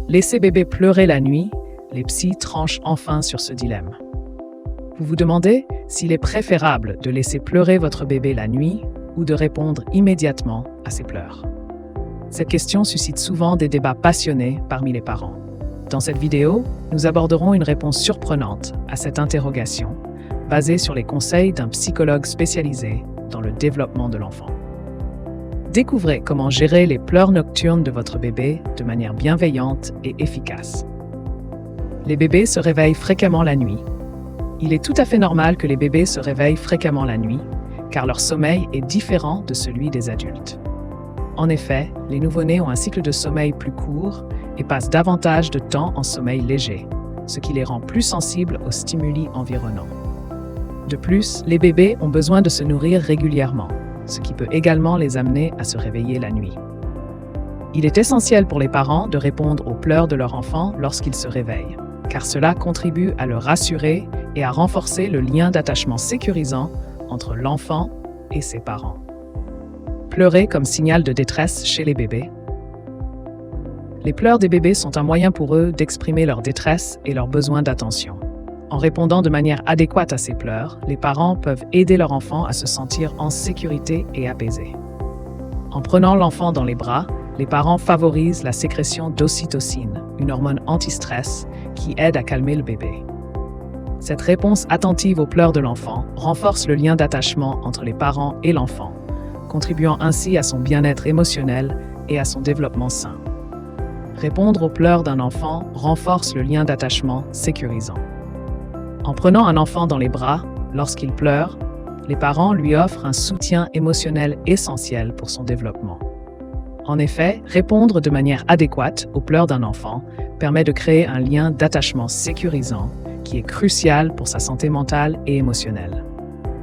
Laisser bébé pleurer la nuit, les psys tranchent enfin sur ce dilemme. Vous vous demandez s'il est préférable de laisser pleurer votre bébé la nuit ou de répondre immédiatement à ses pleurs. Cette question suscite souvent des débats passionnés parmi les parents. Dans cette vidéo, nous aborderons une réponse surprenante à cette interrogation, basée sur les conseils d'un psychologue spécialisé dans le développement de l'enfant. Découvrez comment gérer les pleurs nocturnes de votre bébé de manière bienveillante et efficace. Les bébés se réveillent fréquemment la nuit. Il est tout à fait normal que les bébés se réveillent fréquemment la nuit, car leur sommeil est différent de celui des adultes. En effet, les nouveau-nés ont un cycle de sommeil plus court et passent davantage de temps en sommeil léger, ce qui les rend plus sensibles aux stimuli environnants. De plus, les bébés ont besoin de se nourrir régulièrement, ce qui peut également les amener à se réveiller la nuit. Il est essentiel pour les parents de répondre aux pleurs de leur enfant lorsqu'il se réveille, car cela contribue à le rassurer et à renforcer le lien d'attachement sécurisant entre l'enfant et ses parents. Pleurer comme signal de détresse chez les bébés. Les pleurs des bébés sont un moyen pour eux d'exprimer leur détresse et leur besoin d'attention. En répondant de manière adéquate à ces pleurs, les parents peuvent aider leur enfant à se sentir en sécurité et apaisé. En prenant l'enfant dans les bras, les parents favorisent la sécrétion d'ocytocine, une hormone anti-stress qui aide à calmer le bébé. Cette réponse attentive aux pleurs de l'enfant renforce le lien d'attachement entre les parents et l'enfant, contribuant ainsi à son bien-être émotionnel et à son développement sain. Répondre aux pleurs d'un enfant renforce le lien d'attachement sécurisant. En prenant un enfant dans les bras, lorsqu'il pleure, les parents lui offrent un soutien émotionnel essentiel pour son développement. En effet, répondre de manière adéquate aux pleurs d'un enfant permet de créer un lien d'attachement sécurisant qui est crucial pour sa santé mentale et émotionnelle.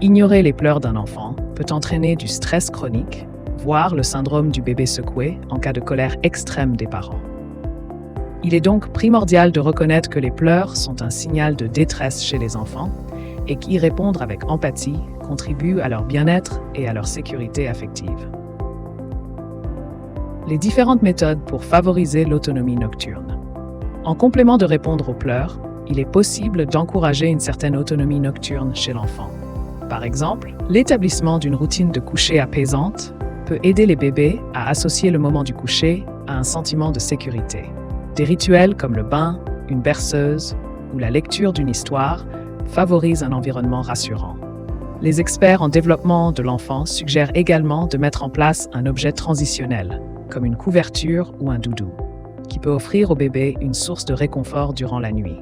Ignorer les pleurs d'un enfant peut entraîner du stress chronique, voire le syndrome du bébé secoué en cas de colère extrême des parents. Il est donc primordial de reconnaître que les pleurs sont un signal de détresse chez les enfants et qu'y répondre avec empathie contribue à leur bien-être et à leur sécurité affective. Les différentes méthodes pour favoriser l'autonomie nocturne. En complément de répondre aux pleurs, il est possible d'encourager une certaine autonomie nocturne chez l'enfant. Par exemple, l'établissement d'une routine de coucher apaisante peut aider les bébés à associer le moment du coucher à un sentiment de sécurité. Des rituels comme le bain, une berceuse ou la lecture d'une histoire favorisent un environnement rassurant. Les experts en développement de l'enfant suggèrent également de mettre en place un objet transitionnel, comme une couverture ou un doudou, qui peut offrir au bébé une source de réconfort durant la nuit.